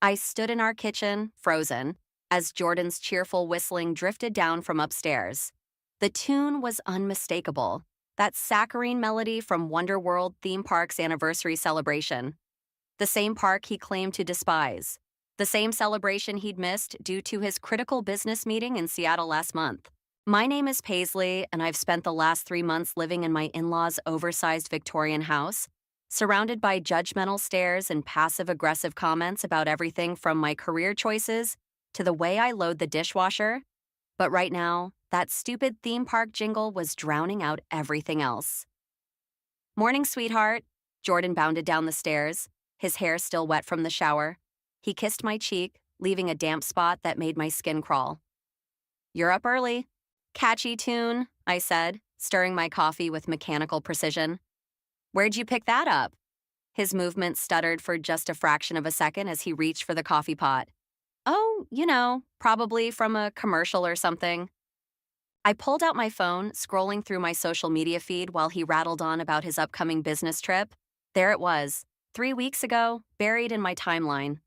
I stood in our kitchen, frozen, as Jordan's cheerful whistling drifted down from upstairs. The tune was unmistakable, that saccharine melody from Wonderworld theme park's anniversary celebration. The same park he claimed to despise. The same celebration he'd missed due to his critical business meeting in Seattle last month. My name is Paisley, and I've spent the last 3 months living in my in-laws' oversized Victorian house, surrounded by judgmental stares and passive-aggressive comments about everything from my career choices to the way I load the dishwasher. But right now, that stupid theme park jingle was drowning out everything else. "Morning, sweetheart." Jordan bounded down the stairs, his hair still wet from the shower. He kissed my cheek, leaving a damp spot that made my skin crawl. "You're up early." "Catchy tune," I said, stirring my coffee with mechanical precision. "Where'd you pick that up?" His movement stuttered for just a fraction of a second as he reached for the coffee pot. "Oh, probably from a commercial or something." I pulled out my phone, scrolling through my social media feed while he rattled on about his upcoming business trip. There it was, 3 weeks ago, buried in my timeline.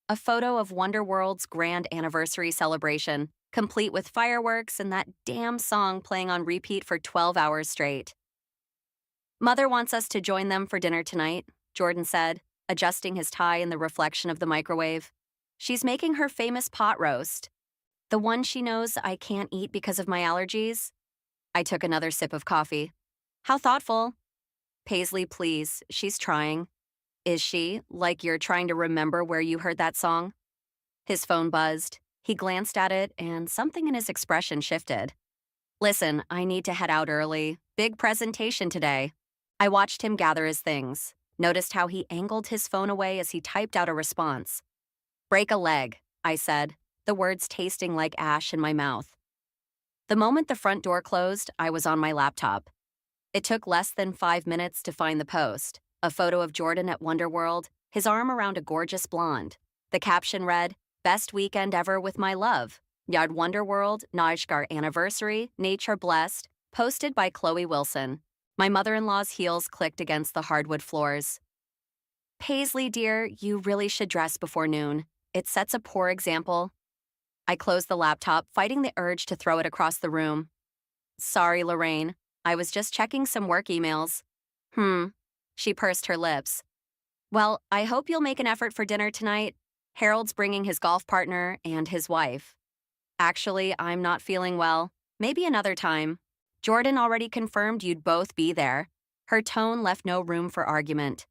A photo of Wonderworld's grand anniversary celebration, complete with fireworks and that damn song playing on repeat for 12 hours straight. "Mother wants us to join them for dinner tonight," Jordan said, adjusting his tie in the reflection of the microwave. "She's making her famous pot roast. The one she knows I can't eat because of my allergies." I took another sip of coffee. "How thoughtful." "Paisley, please, she's trying." "Is she? Like you're trying to remember where you heard that song?" His phone buzzed. He glanced at it, and something in his expression shifted. "Listen, I need to head out early. Big presentation today." I watched him gather his things, noticed how he angled his phone away as he typed out a response. "Break a leg," I said, the words tasting like ash in my mouth. The moment the front door closed, I was on my laptop. It took less than 5 minutes to find the post, a photo of Jordan at Wonderworld, his arm around a gorgeous blonde. The caption read, "Best weekend ever with my love. Yard Wonderworld, Najgar anniversary, nature blessed," posted by Chloe Wilson. My mother-in-law's heels clicked against the hardwood floors. "Paisley, dear, you really should dress before noon. It sets a poor example." I closed the laptop, fighting the urge to throw it across the room. "Sorry, Lorraine. I was just checking some work emails." She pursed her lips. "Well, I hope you'll make an effort for dinner tonight. Harold's bringing his golf partner and his wife." "Actually, I'm not feeling well. Maybe another time." "Jordan already confirmed you'd both be there." Her tone left no room for argument.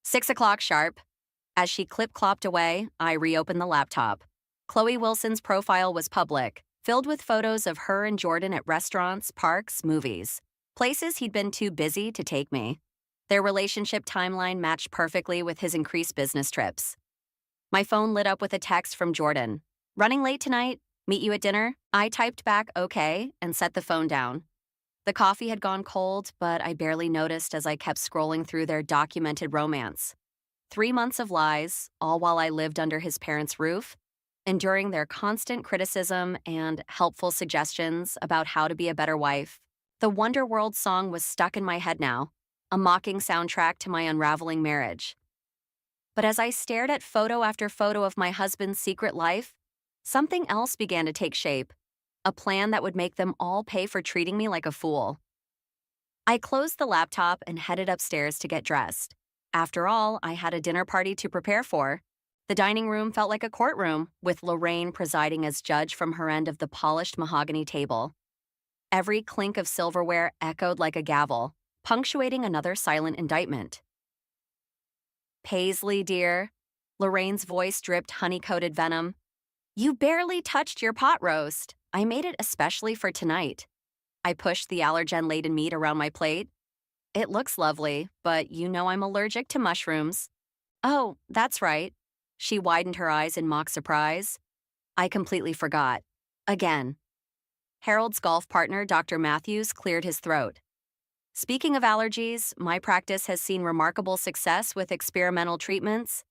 6 o'clock sharp." As she clip-clopped away, I reopened the laptop. Chloe Wilson's profile was public, filled with photos of her and Jordan at restaurants, parks, movies, places he'd been too busy to take me. Their relationship timeline matched perfectly with his increased business trips. My phone lit up with a text from Jordan. "Running late tonight? Meet you at dinner?" I typed back okay and set the phone down. The coffee had gone cold, but I barely noticed as I kept scrolling through their documented romance. 3 months of lies, all while I lived under his parents' roof, enduring their constant criticism and helpful suggestions about how to be a better wife. The Wonderworld song was stuck in my head now, a mocking soundtrack to my unraveling marriage. But as I stared at photo after photo of my husband's secret life, something else began to take shape, a plan that would make them all pay for treating me like a fool. I closed the laptop and headed upstairs to get dressed. After all, I had a dinner party to prepare for. The dining room felt like a courtroom, with Lorraine presiding as judge from her end of the polished mahogany table. Every clink of silverware echoed like a gavel, punctuating another silent indictment. "Paisley, dear." Lorraine's voice dripped honey-coated venom. "You barely touched your pot roast. I made it especially for tonight." I pushed the allergen-laden meat around my plate. "It looks lovely, but you know I'm allergic to mushrooms." "Oh, that's right." She widened her eyes in mock surprise. I completely forgot. Again. Harold's golf partner, Dr. Matthews, cleared his throat. "Speaking of allergies, my practice has seen remarkable success with experimental treatments."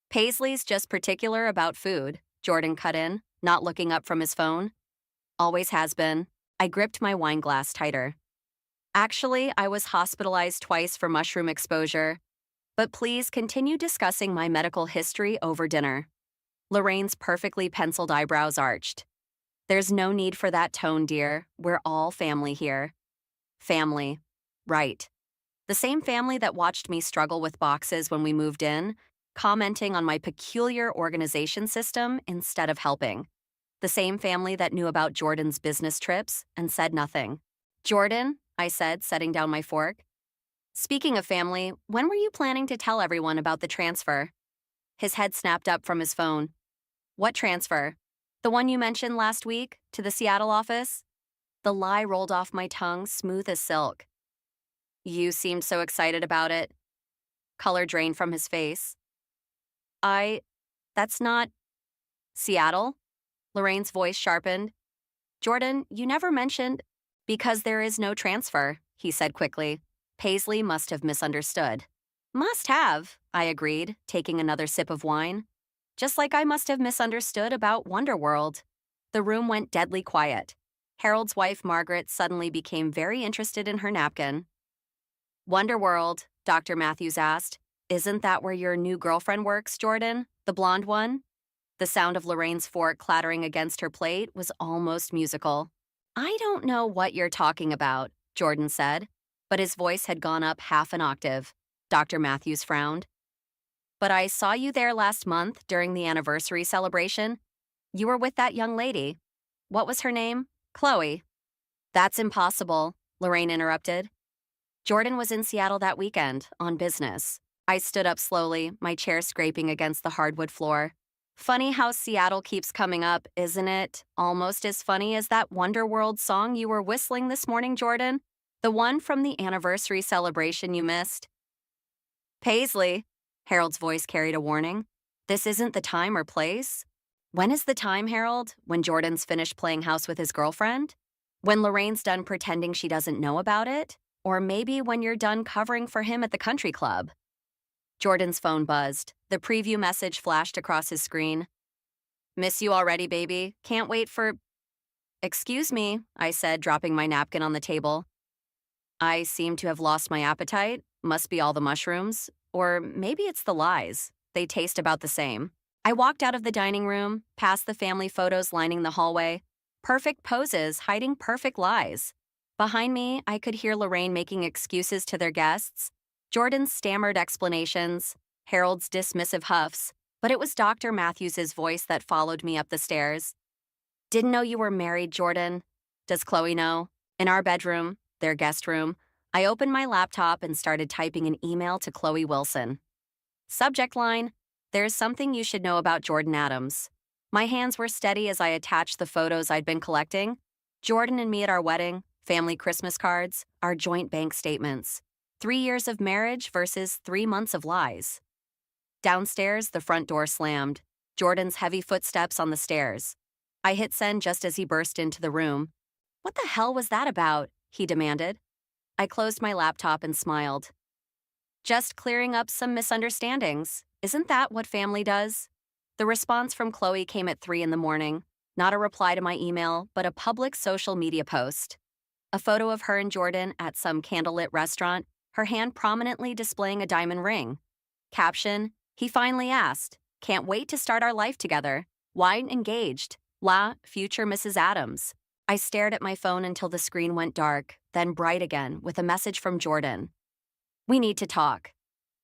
"Paisley's just particular about food," Jordan cut in, not looking up from his phone. "Always has been." I gripped my wine glass tighter. "Actually, I was hospitalized twice for mushroom exposure." But please continue discussing my medical history over dinner. Lorraine's perfectly penciled eyebrows arched. There's no need for that tone, dear. We're all family here. Family. Right. The same family that watched me struggle with boxes when we moved in, commenting on my peculiar organization system instead of helping. The same family that knew about Jordan's business trips and said nothing. Jordan, I said, setting down my fork. Speaking of family, when were you planning to tell everyone about the transfer? His head snapped up from his phone. What transfer? The one you mentioned last week, to the Seattle office? The lie rolled off my tongue, smooth as silk. You seemed so excited about it. Color drained from his face. That's not... Seattle? Lorraine's voice sharpened. Jordan, you never mentioned... Because there is no transfer, he said quickly. Paisley must have misunderstood. Must have, I agreed, taking another sip of wine. Just like I must have misunderstood about Wonderworld. The room went deadly quiet. Harold's wife, Margaret, suddenly became very interested in her napkin. Wonderworld, Dr. Matthews asked. Isn't that where your new girlfriend works, Jordan? The blonde one? The sound of Lorraine's fork clattering against her plate was almost musical. I don't know what you're talking about, Jordan said, but his voice had gone up half an octave. Dr. Matthews frowned. But I saw you there last month during the anniversary celebration. You were with that young lady. What was her name? Chloe. That's impossible, Lorraine interrupted. Jordan was in Seattle that weekend, on business. I stood up slowly, my chair scraping against the hardwood floor. Funny how Seattle keeps coming up, isn't it? Almost as funny as that Wonderworld song you were whistling this morning, Jordan. The one from the anniversary celebration you missed. Paisley, Harold's voice carried a warning. This isn't the time or place. When is the time, Harold? When Jordan's finished playing house with his girlfriend? When Lorraine's done pretending she doesn't know about it? Or maybe when you're done covering for him at the country club? Jordan's phone buzzed. The preview message flashed across his screen. Miss you already, baby. Can't wait for... Excuse me, I said, dropping my napkin on the table. I seem to have lost my appetite. Must be all the mushrooms. Or maybe it's the lies. They taste about the same. I walked out of the dining room, past the family photos lining the hallway. Perfect poses hiding perfect lies. Behind me, I could hear Lorraine making excuses to their guests, Jordan's stammered explanations, Harold's dismissive huffs, but it was Dr. Matthews's voice that followed me up the stairs. Didn't know you were married, Jordan. Does Chloe know? In our bedroom, their guest room, I opened my laptop and started typing an email to Chloe Wilson. Subject line, there's something you should know about Jordan Adams. My hands were steady as I attached the photos I'd been collecting. Jordan and me at our wedding, family Christmas cards, our joint bank statements. 3 years of marriage versus 3 months of lies. Downstairs, the front door slammed. Jordan's heavy footsteps on the stairs. I hit send just as he burst into the room. What the hell was that about? He demanded. I closed my laptop and smiled. Just clearing up some misunderstandings. Isn't that what family does? The response from Chloe came at 3 in the morning. Not a reply to my email, but a public social media post. A photo of her and Jordan at some candlelit restaurant, her hand prominently displaying a diamond ring. Caption, he finally asked, can't wait to start our life together. Wine engaged. La, future Mrs. Adams. I stared at my phone until the screen went dark, then bright again with a message from Jordan. We need to talk.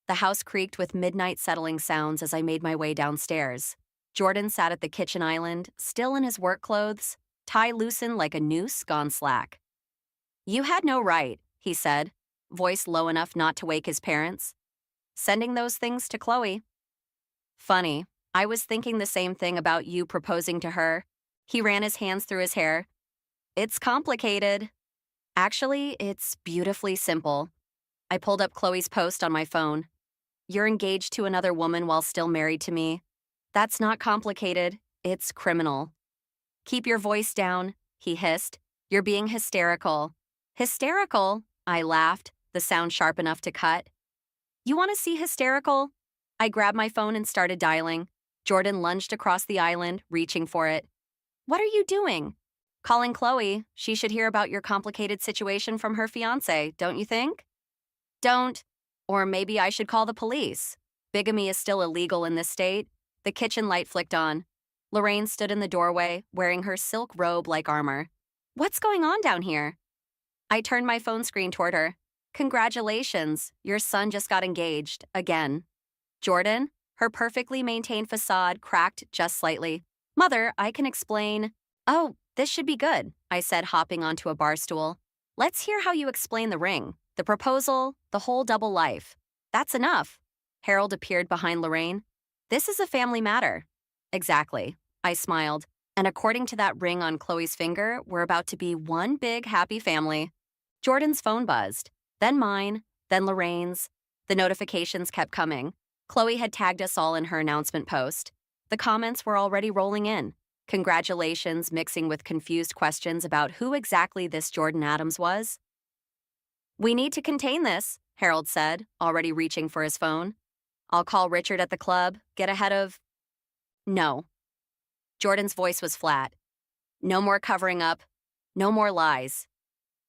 The house creaked with midnight settling sounds as I made my way downstairs. Jordan sat at the kitchen island, still in his work clothes, tie loosened like a noose gone slack. You had no right, he said, voice low enough not to wake his parents. Sending those things to Chloe. Funny, I was thinking the same thing about you proposing to her. He ran his hands through his hair. It's complicated. Actually, it's beautifully simple. I pulled up Chloe's post on my phone. You're engaged to another woman while still married to me. That's not complicated. It's criminal. Keep your voice down, he hissed. You're being hysterical. Hysterical? I laughed, the sound sharp enough to cut. You want to see hysterical? I grabbed my phone and started dialing. Jordan lunged across the island, reaching for it. What are you doing? Calling Chloe. She should hear about your complicated situation from her fiancé, don't you think? Don't. Or maybe I should call the police. Bigamy is still illegal in this state. The kitchen light flicked on. Lorraine stood in the doorway, wearing her silk robe like armor. What's going on down here? I turned my phone screen toward her. Congratulations, your son just got engaged, again. Jordan, her perfectly maintained facade cracked just slightly. Mother, I can explain. Oh, this should be good, I said, hopping onto a bar stool. Let's hear how you explain the ring, the proposal, the whole double life. That's enough. Harold appeared behind Lorraine. This is a family matter. Exactly, I smiled. And according to that ring on Chloe's finger, we're about to be one big happy family. Jordan's phone buzzed. Then mine, then Lorraine's. The notifications kept coming. Chloe had tagged us all in her announcement post. The comments were already rolling in. Congratulations mixing with confused questions about who exactly this Jordan Adams was. We need to contain this, Harold said, already reaching for his phone. I'll call Richard at the club, get ahead of... No. Jordan's voice was flat. No more covering up. No more lies.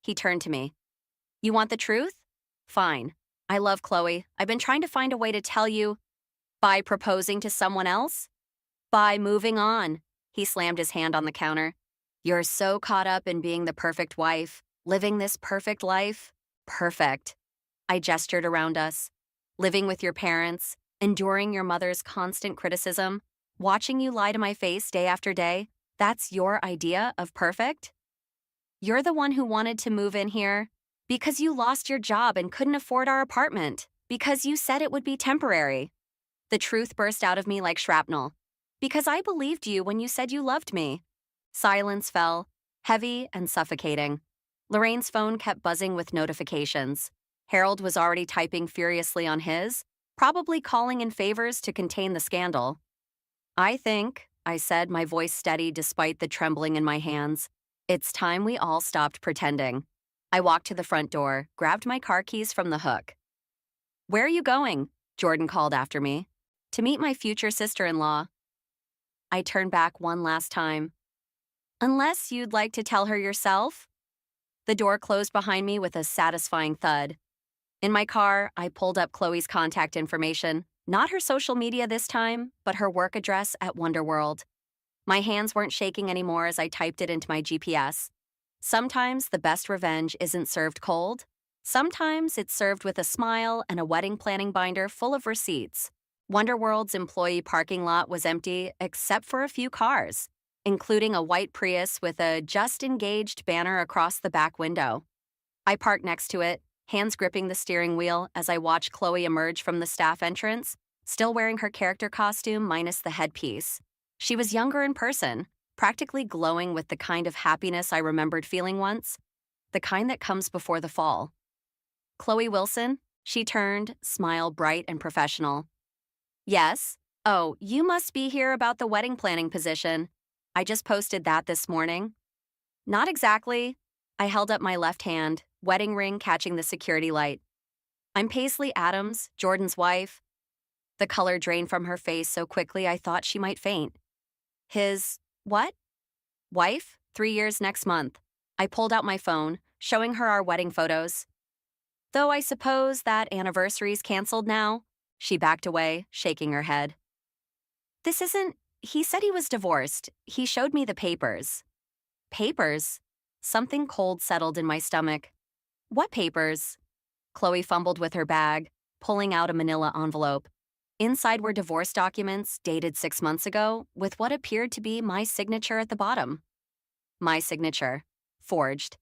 He turned to me. You want the truth? Fine. I love Chloe. I've been trying to find a way to tell you. By proposing to someone else? By moving on. He slammed his hand on the counter. You're so caught up in being the perfect wife, living this perfect life. Perfect. I gestured around us. Living with your parents, enduring your mother's constant criticism, watching you lie to my face day after day. That's your idea of perfect? You're the one who wanted to move in here because you lost your job and couldn't afford our apartment, because you said it would be temporary. The truth burst out of me like shrapnel. Because I believed you when you said you loved me. Silence fell, heavy and suffocating. Lorraine's phone kept buzzing with notifications. Harold was already typing furiously on his, probably calling in favors to contain the scandal. I think, I said, my voice steady despite the trembling in my hands, it's time we all stopped pretending. I walked to the front door, grabbed my car keys from the hook. Where are you going? Jordan called after me. To meet my future sister-in-law. I turned back one last time. Unless you'd like to tell her yourself? The door closed behind me with a satisfying thud. In my car, I pulled up Chloe's contact information, not her social media this time, but her work address at Wonderworld. My hands weren't shaking anymore as I typed it into my GPS. Sometimes the best revenge isn't served cold. Sometimes it's served with a smile and a wedding planning binder full of receipts. Wonderworld's employee parking lot was empty except for a few cars, including a white Prius with a "Just Engaged" banner across the back window. I parked next to it, hands gripping the steering wheel as I watched Chloe emerge from the staff entrance, still wearing her character costume minus the headpiece. She was younger in person, practically glowing with the kind of happiness I remembered feeling once, the kind that comes before the fall. Chloe Wilson, she turned, smile bright and professional. Yes. Oh, you must be here about the wedding planning position. I just posted that this morning. Not exactly. I held up my left hand, wedding ring catching the security light. I'm Paisley Adams, Jordan's wife. The color drained from her face so quickly I thought she might faint. His, what? Wife, 3 years next month. I pulled out my phone, showing her our wedding photos. Though I suppose that anniversary's canceled now. She backed away, shaking her head. This isn't... He said he was divorced. He showed me the papers. Papers? Something cold settled in my stomach. What papers? Chloe fumbled with her bag, pulling out a manila envelope. Inside were divorce documents dated 6 months ago, with what appeared to be my signature at the bottom. My signature. Forged.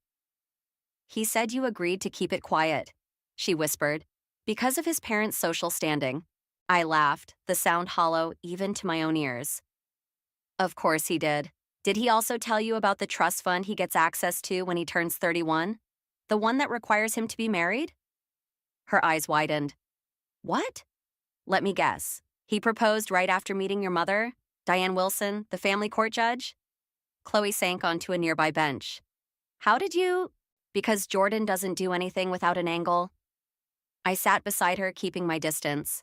He said you agreed to keep it quiet, she whispered, because of his parents' social standing. I laughed, the sound hollow even to my own ears. Of course he did. Did he also tell you about the trust fund he gets access to when he turns 31? The one that requires him to be married? Her eyes widened. What? Let me guess. He proposed right after meeting your mother, Diane Wilson, the family court judge? Chloe sank onto a nearby bench. How did you... Because Jordan doesn't do anything without an angle. I sat beside her, keeping my distance.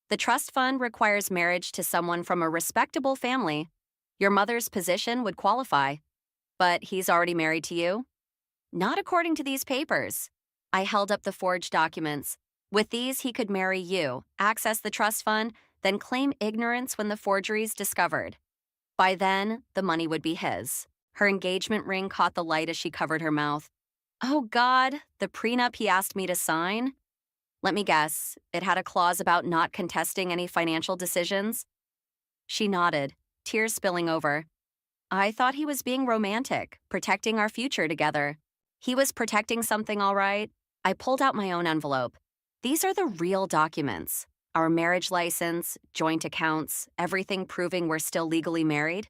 The trust fund requires marriage to someone from a respectable family. Your mother's position would qualify. But he's already married to you? Not according to these papers. I held up the forged documents. With these, he could marry you, access the trust fund, then claim ignorance when the forgery's discovered. By then, the money would be his. Her engagement ring caught the light as she covered her mouth. Oh God, the prenup he asked me to sign? Let me guess, it had a clause about not contesting any financial decisions? She nodded, tears spilling over. I thought he was being romantic, protecting our future together. He was protecting something all right. I pulled out my own envelope. These are the real documents. Our marriage license, joint accounts, everything proving we're still legally married,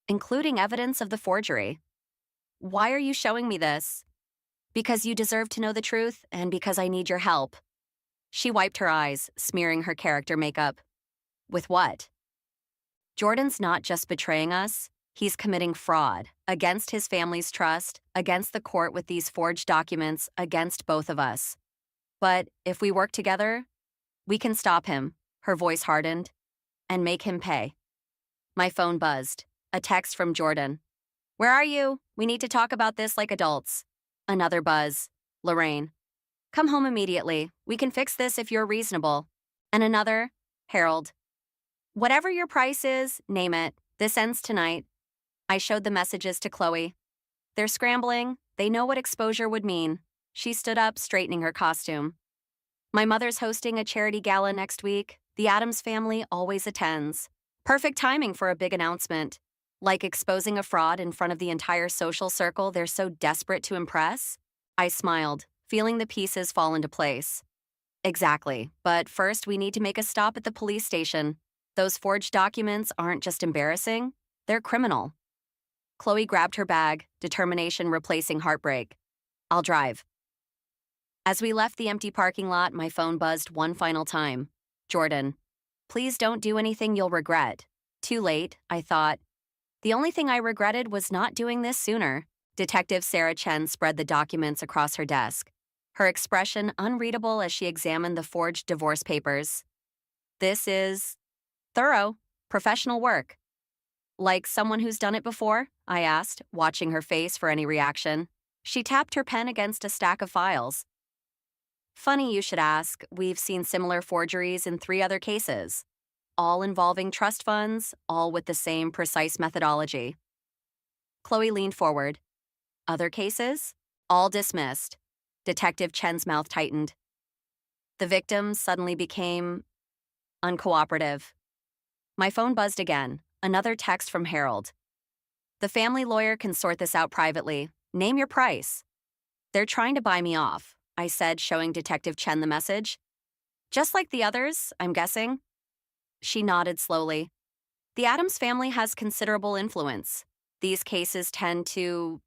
including evidence of the forgery. Why are you showing me this? Because you deserve to know the truth and because I need your help. She wiped her eyes, smearing her character makeup. With what? Jordan's not just betraying us, he's committing fraud against his family's trust, against the court with these forged documents, against both of us. But if we work together, we can stop him, her voice hardened, and make him pay. My phone buzzed. A text from Jordan. Where are you? We need to talk about this like adults. Another buzz. Lorraine. Come home immediately. We can fix this if you're reasonable. And another. Harold. Whatever your price is, name it. This ends tonight. I showed the messages to Chloe. They're scrambling. They know what exposure would mean. She stood up, straightening her costume. My mother's hosting a charity gala next week. The Addams family always attends. Perfect timing for a big announcement. Like exposing a fraud in front of the entire social circle they're so desperate to impress? I smiled, feeling the pieces fall into place. Exactly, but first we need to make a stop at the police station. Those forged documents aren't just embarrassing, they're criminal. Chloe grabbed her bag, determination replacing heartbreak. I'll drive. As we left the empty parking lot, my phone buzzed one final time. Jordan. Please don't do anything you'll regret. Too late, I thought. The only thing I regretted was not doing this sooner. Detective Sarah Chen spread the documents across her desk, her expression unreadable as she examined the forged divorce papers. This is thorough, professional work. Like someone who's done it before? I asked, watching her face for any reaction. She tapped her pen against a stack of files. Funny you should ask. We've seen similar forgeries in 3 other cases. All involving trust funds, all with the same precise methodology. Chloe leaned forward. Other cases? All dismissed. Detective Chen's mouth tightened. The victims suddenly became uncooperative. My phone buzzed again, another text from Harold. The family lawyer can sort this out privately. Name your price. They're trying to buy me off, I said, showing Detective Chen the message. Just like the others, I'm guessing. She nodded slowly. The Addams family has considerable influence. These cases tend to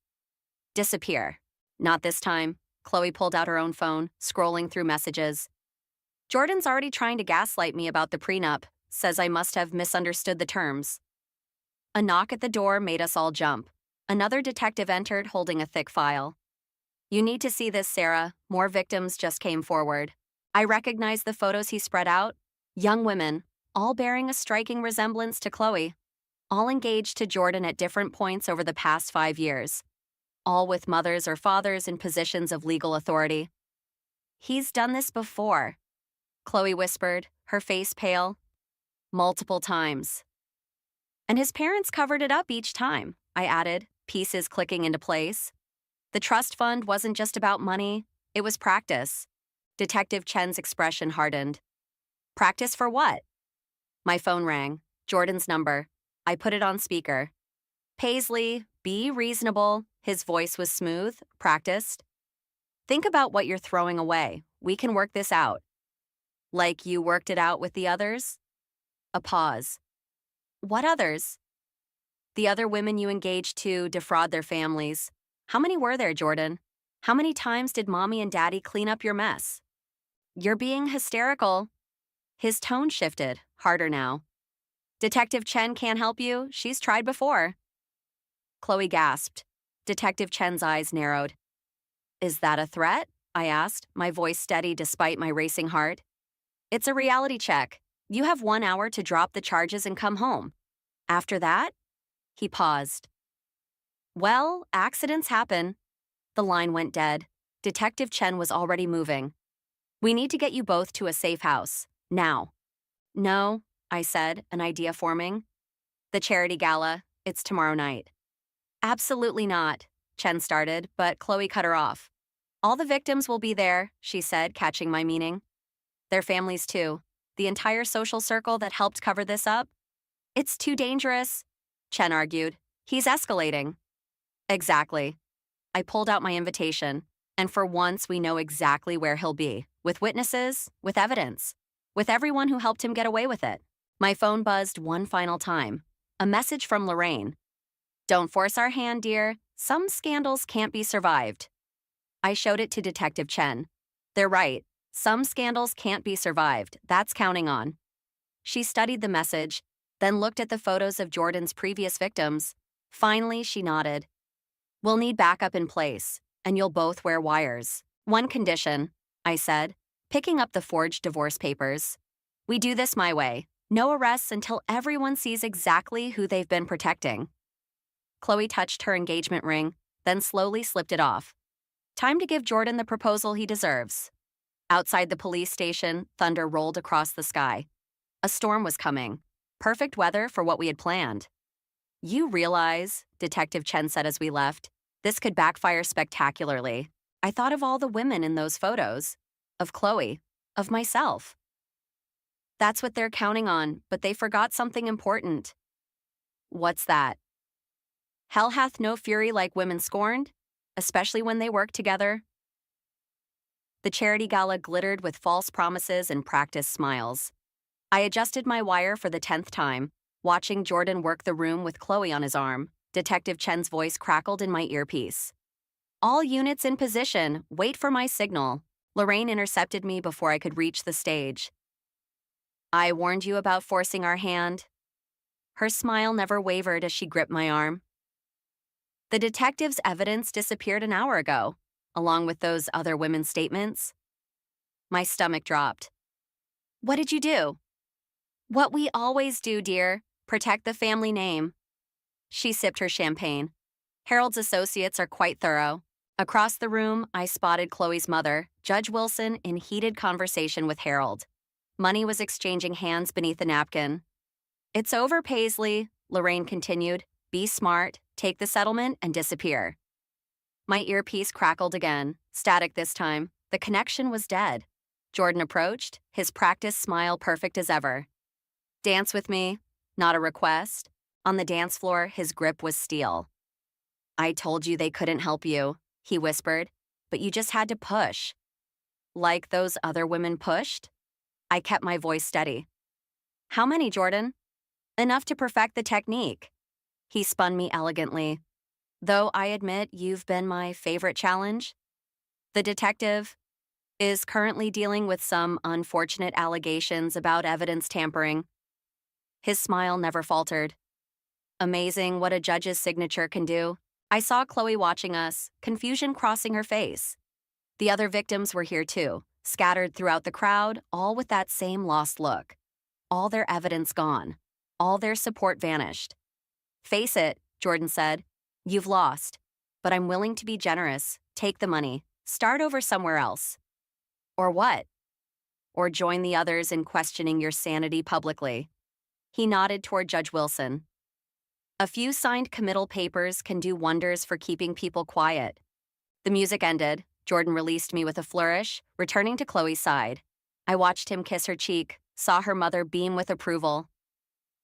disappear. Not this time. Chloe pulled out her own phone, scrolling through messages. Jordan's already trying to gaslight me about the prenup, says I must have misunderstood the terms. A knock at the door made us all jump. Another detective entered holding a thick file. You need to see this, Sarah. More victims just came forward. I recognized the photos he spread out. Young women, all bearing a striking resemblance to Chloe, all engaged to Jordan at different points over the past 5 years, all with mothers or fathers in positions of legal authority. He's done this before, Chloe whispered, her face pale. Multiple times. And his parents covered it up each time, I added, pieces clicking into place. The trust fund wasn't just about money, it was practice. Detective Chen's expression hardened. Practice for what? My phone rang. Jordan's number. I put it on speaker. Paisley, be reasonable. His voice was smooth, practiced. Think about what you're throwing away. We can work this out. Like you worked it out with the others? A pause. What others? The other women you engaged to defraud their families. How many were there, Jordan? How many times did Mommy and Daddy clean up your mess? You're being hysterical. His tone shifted, harder now. Detective Chen can't help you. She's tried before. Chloe gasped. Detective Chen's eyes narrowed. Is that a threat? I asked, my voice steady despite my racing heart. It's a reality check. You have 1 hour to drop the charges and come home. After that? He paused. Well, accidents happen. The line went dead. Detective Chen was already moving. We need to get you both to a safe house. Now. No, I said, an idea forming. The charity gala, it's tomorrow night. Absolutely not, Chen started, but Chloe cut her off. All the victims will be there, she said, catching my meaning. Their families too. The entire social circle that helped cover this up. It's too dangerous, Chen argued. He's escalating. Exactly. I pulled out my invitation, and for once we know exactly where he'll be, with witnesses, with evidence, with everyone who helped him get away with it. My phone buzzed one final time. A message from Lorraine. Don't force our hand, dear. Some scandals can't be survived. I showed it to Detective Chen. They're right. Some scandals can't be survived. That's counting on. She studied the message, then looked at the photos of Jordan's previous victims. Finally, she nodded. We'll need backup in place, and you'll both wear wires. One condition, I said, picking up the forged divorce papers. We do this my way. No arrests until everyone sees exactly who they've been protecting. Chloe touched her engagement ring, then slowly slipped it off. Time to give Jordan the proposal he deserves. Outside the police station, thunder rolled across the sky. A storm was coming. Perfect weather for what we had planned. You realize, Detective Chen said as we left, this could backfire spectacularly. I thought of all the women in those photos. Of Chloe. Of myself. That's what they're counting on, but they forgot something important. What's that? Hell hath no fury like women scorned, especially when they work together. The charity gala glittered with false promises and practiced smiles. I adjusted my wire for the 10th time, watching Jordan work the room with Chloe on his arm. Detective Chen's voice crackled in my earpiece. All units in position, wait for my signal. Lorraine intercepted me before I could reach the stage. I warned you about forcing our hand. Her smile never wavered as she gripped my arm. The detective's evidence disappeared an hour ago, along with those other women's statements. My stomach dropped. What did you do? What we always do, dear. Protect the family name. She sipped her champagne. Harold's associates are quite thorough. Across the room, I spotted Chloe's mother, Judge Wilson, in heated conversation with Harold. Money was exchanging hands beneath a napkin. It's over, Paisley, Lorraine continued. Be smart, take the settlement, and disappear. My earpiece crackled again, static this time. The connection was dead. Jordan approached, his practiced smile perfect as ever. Dance with me, not a request. On the dance floor, his grip was steel. I told you they couldn't help you, he whispered, but you just had to push. Like those other women pushed? I kept my voice steady. How many, Jordan? Enough to perfect the technique. He spun me elegantly. Though I admit you've been my favorite challenge. The detective is currently dealing with some unfortunate allegations about evidence tampering. His smile never faltered. Amazing what a judge's signature can do. I saw Chloe watching us, confusion crossing her face. The other victims were here too, scattered throughout the crowd, all with that same lost look. All their evidence gone. All their support vanished. Face it, Jordan said. You've lost. But I'm willing to be generous. Take the money. Start over somewhere else. Or what? Or join the others in questioning your sanity publicly. He nodded toward Judge Wilson. A few signed committal papers can do wonders for keeping people quiet. The music ended. Jordan released me with a flourish, returning to Chloe's side. I watched him kiss her cheek, saw her mother beam with approval.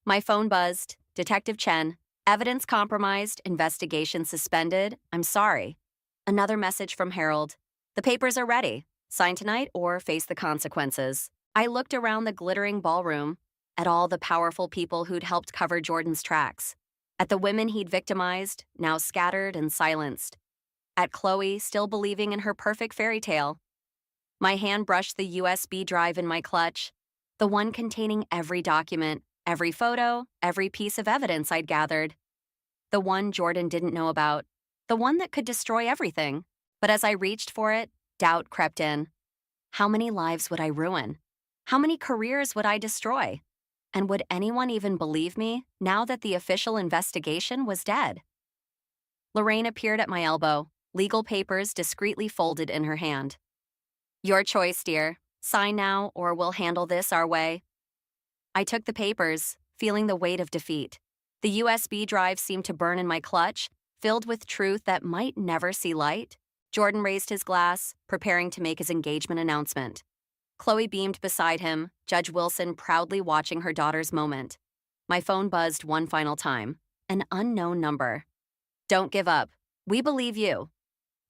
My phone buzzed. Detective Chen. Evidence compromised, investigation suspended. I'm sorry. Another message from Harold. The papers are ready. Sign tonight or face the consequences. I looked around the glittering ballroom, at all the powerful people who'd helped cover Jordan's tracks, at the women he'd victimized, now scattered and silenced, at Chloe, still believing in her perfect fairy tale. My hand brushed the USB drive in my clutch, the one containing every document, every photo, every piece of evidence I'd gathered. The one Jordan didn't know about. The one that could destroy everything. But as I reached for it, doubt crept in. How many lives would I ruin? How many careers would I destroy? And would anyone even believe me now that the official investigation was dead? Lorraine appeared at my elbow, legal papers discreetly folded in her hand. Your choice, dear. Sign now, or we'll handle this our way. I took the papers, feeling the weight of defeat. The USB drive seemed to burn in my clutch, filled with truth that might never see light. Jordan raised his glass, preparing to make his engagement announcement. Chloe beamed beside him, Judge Wilson proudly watching her daughter's moment. My phone buzzed one final time. An unknown number. Don't give up. We believe you.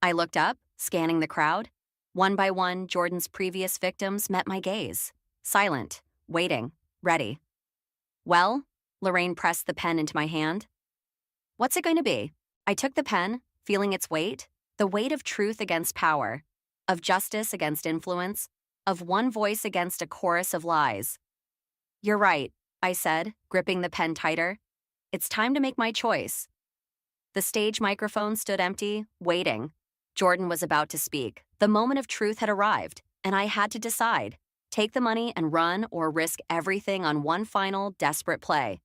I looked up, scanning the crowd. One by one, Jordan's previous victims met my gaze. Silent, waiting, ready. Well, Lorraine pressed the pen into my hand. What's it going to be? I took the pen, feeling its weight, the weight of truth against power, of justice against influence, of one voice against a chorus of lies. You're right, I said, gripping the pen tighter. It's time to make my choice. The stage microphone stood empty, waiting. Jordan was about to speak. The moment of truth had arrived, and I had to decide. Take the money and run or risk everything on one final, desperate play.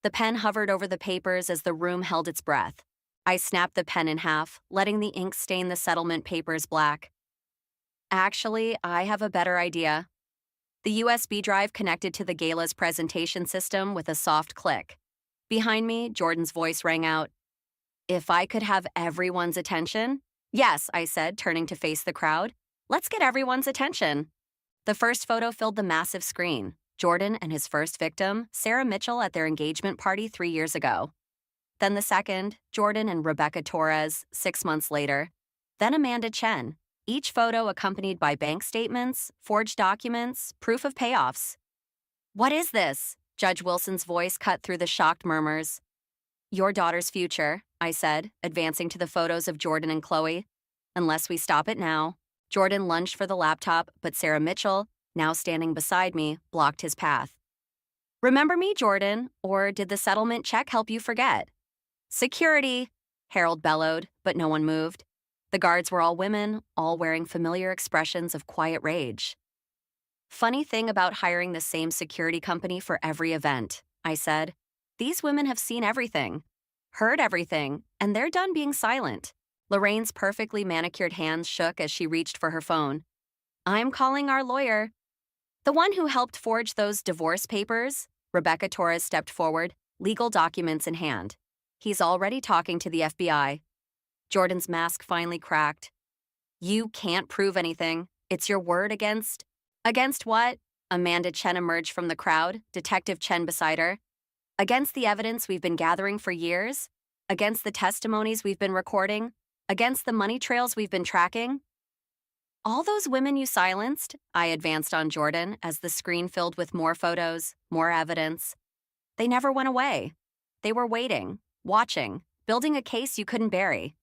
The pen hovered over the papers as the room held its breath. I snapped the pen in half, letting the ink stain the settlement papers black. Actually, I have a better idea. The USB drive connected to the gala's presentation system with a soft click. Behind me, Jordan's voice rang out. If I could have everyone's attention? Yes, I said, turning to face the crowd. Let's get everyone's attention. The first photo filled the massive screen. Jordan and his first victim, Sarah Mitchell, at their engagement party 3 years ago. Then the second, Jordan and Rebecca Torres, 6 months later. Then Amanda Chen, each photo accompanied by bank statements, forged documents, proof of payoffs. What is this? Judge Wilson's voice cut through the shocked murmurs. Your daughter's future, I said, advancing to the photos of Jordan and Chloe. Unless we stop it now. Jordan lunged for the laptop, but Sarah Mitchell, now standing beside me, blocked his path. Remember me, Jordan, or did the settlement check help you forget? Security, Harold bellowed, but no one moved. The guards were all women, all wearing familiar expressions of quiet rage. Funny thing about hiring the same security company for every event, I said. These women have seen everything, heard everything, and they're done being silent. Lorraine's perfectly manicured hands shook as she reached for her phone. I'm calling our lawyer. The one who helped forge those divorce papers? Rebecca Torres stepped forward, legal documents in hand. He's already talking to the FBI. Jordan's mask finally cracked. You can't prove anything. It's your word against... Against what? Amanda Chen emerged from the crowd, Detective Chen beside her. Against the evidence we've been gathering for years? Against the testimonies we've been recording? Against the money trails we've been tracking? All those women you silenced? I advanced on Jordan as the screen filled with more photos, more evidence. They never went away. They were waiting, watching, building a case you couldn't bury.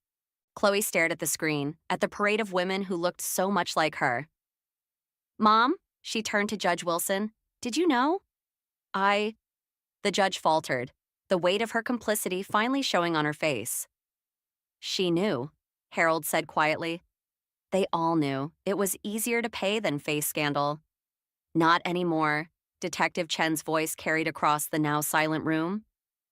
Chloe stared at the screen, at the parade of women who looked so much like her. Mom, she turned to Judge Wilson. Did you know? The judge faltered, the weight of her complicity finally showing on her face. She knew, Harold said quietly. They all knew. It was easier to pay than face scandal. Not anymore, Detective Chen's voice carried across the now silent room.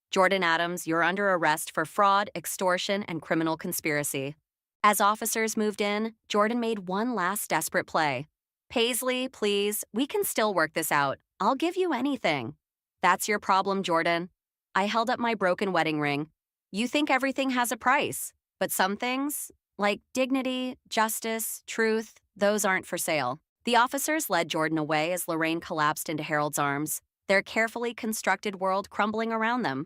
Jordan Adams, you're under arrest for fraud, extortion, and criminal conspiracy. As officers moved in, Jordan made one last desperate play. Paisley, please, we can still work this out. I'll give you anything. That's your problem, Jordan. I held up my broken wedding ring. You think everything has a price, but some things, like dignity, justice, truth, those aren't for sale. The officers led Jordan away as Lorraine collapsed into Harold's arms, their carefully constructed world crumbling around them.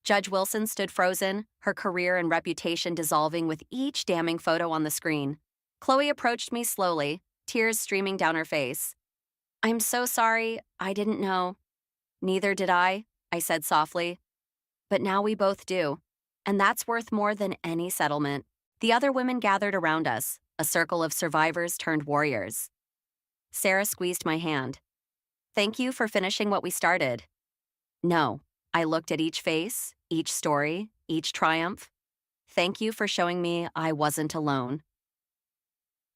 Judge Wilson stood frozen, her career and reputation dissolving with each damning photo on the screen. Chloe approached me slowly, tears streaming down her face. I'm so sorry, I didn't know. Neither did I said softly. But now we both do, and that's worth more than any settlement. The other women gathered around us, a circle of survivors turned warriors. Sarah squeezed my hand. Thank you for finishing what we started. No, I looked at each face, each story, each triumph. Thank you for showing me I wasn't alone.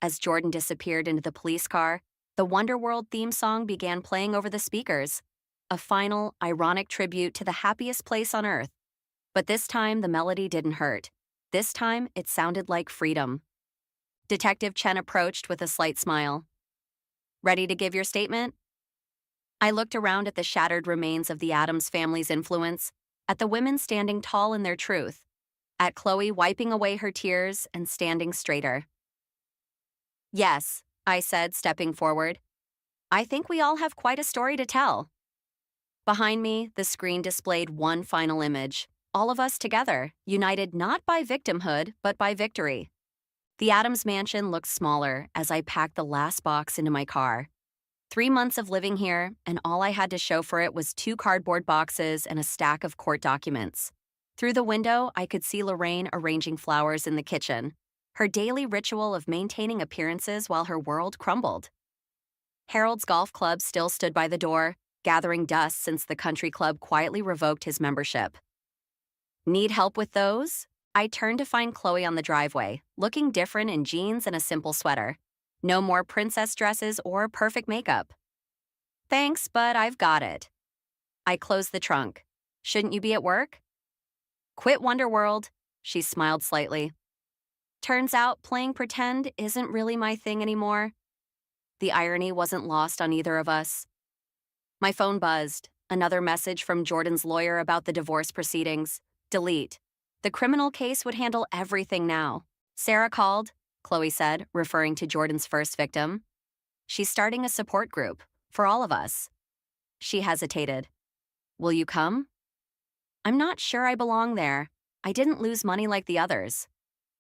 As Jordan disappeared into the police car, the Wonderworld theme song began playing over the speakers, a final, ironic tribute to the happiest place on earth. But this time, the melody didn't hurt. This time, it sounded like freedom. Detective Chen approached with a slight smile. Ready to give your statement? I looked around at the shattered remains of the Addams family's influence, at the women standing tall in their truth, at Chloe wiping away her tears and standing straighter. Yes, I said, stepping forward. I think we all have quite a story to tell. Behind me, the screen displayed one final image, all of us together, united not by victimhood, but by victory. The Addams mansion looked smaller as I packed the last box into my car. 3 months of living here, and all I had to show for it was 2 cardboard boxes and a stack of court documents. Through the window, I could see Lorraine arranging flowers in the kitchen, her daily ritual of maintaining appearances while her world crumbled. Harold's golf club still stood by the door, gathering dust since the country club quietly revoked his membership. Need help with those? I turned to find Chloe on the driveway, looking different in jeans and a simple sweater. No more princess dresses or perfect makeup. Thanks, but I've got it. I closed the trunk. Shouldn't you be at work? Quit Wonderworld, she smiled slightly. Turns out playing pretend isn't really my thing anymore. The irony wasn't lost on either of us. My phone buzzed. Another message from Jordan's lawyer about the divorce proceedings. Delete. The criminal case would handle everything now. Sarah called, Chloe said, referring to Jordan's first victim. She's starting a support group, for all of us. She hesitated. Will you come? I'm not sure I belong there. I didn't lose money like the others.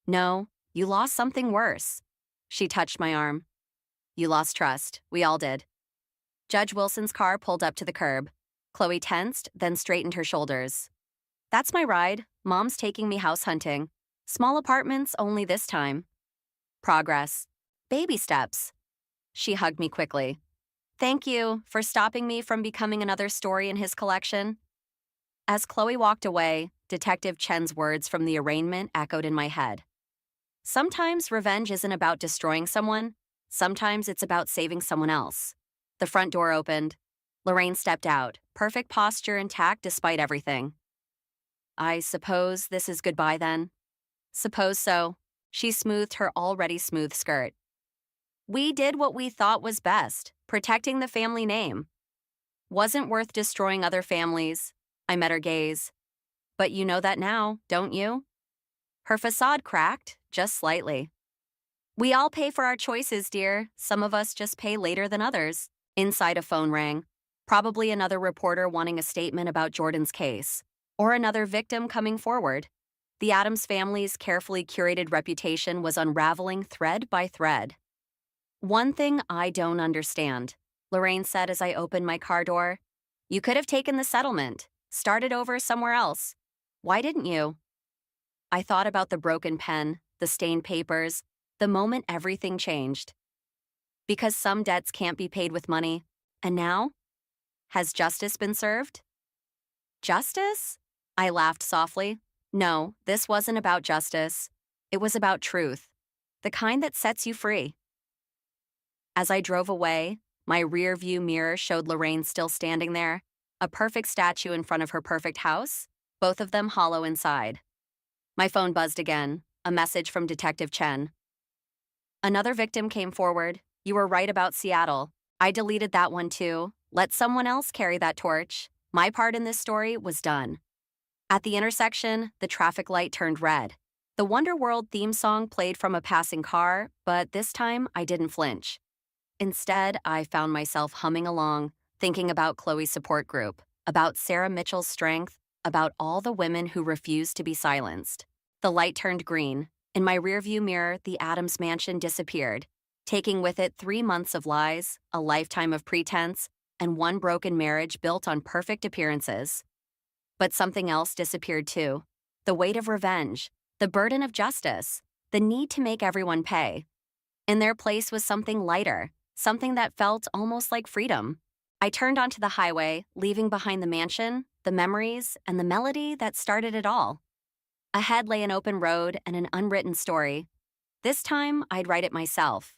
No, you lost something worse. She touched my arm. You lost trust. We all did. Judge Wilson's car pulled up to the curb. Chloe tensed, then straightened her shoulders. That's my ride. Mom's taking me house hunting. Small apartments only this time. Progress. Baby steps. She hugged me quickly. Thank you for stopping me from becoming another story in his collection. As Chloe walked away, Detective Chen's words from the arraignment echoed in my head. Sometimes revenge isn't about destroying someone. Sometimes it's about saving someone else. The front door opened. Lorraine stepped out, perfect posture intact despite everything. I suppose this is goodbye then? Suppose so. She smoothed her already smooth skirt. We did what we thought was best, protecting the family name. Wasn't worth destroying other families. I met her gaze. But you know that now, don't you? Her facade cracked, just slightly. We all pay for our choices, dear. Some of us just pay later than others. Inside, a phone rang. Probably another reporter wanting a statement about Jordan's case. Or another victim coming forward. The Addams family's carefully curated reputation was unraveling thread by thread. One thing I don't understand, Lorraine said as I opened my car door. You could have taken the settlement, started over somewhere else. Why didn't you? I thought about the broken pen, the stained papers, the moment everything changed. Because some debts can't be paid with money. And now? Has justice been served? Justice? I laughed softly. No, this wasn't about justice. It was about truth. The kind that sets you free. As I drove away, my rear-view mirror showed Lorraine still standing there, a perfect statue in front of her perfect house, both of them hollow inside. My phone buzzed again, a message from Detective Chen. Another victim came forward. You were right about Seattle. I deleted that one too. Let someone else carry that torch. My part in this story was done. At the intersection, the traffic light turned red. The Wonderworld theme song played from a passing car, but this time I didn't flinch. Instead, I found myself humming along, thinking about Chloe's support group, about Sarah Mitchell's strength, about all the women who refused to be silenced. The light turned green. In my rearview mirror, the Addams mansion disappeared, taking with it 3 months of lies, a lifetime of pretense, and one broken marriage built on perfect appearances. But something else disappeared too. The weight of revenge, the burden of justice, the need to make everyone pay. In their place was something lighter, something that felt almost like freedom. I turned onto the highway, leaving behind the mansion, the memories, and the melody that started it all. Ahead lay an open road and an unwritten story. This time, I'd write it myself.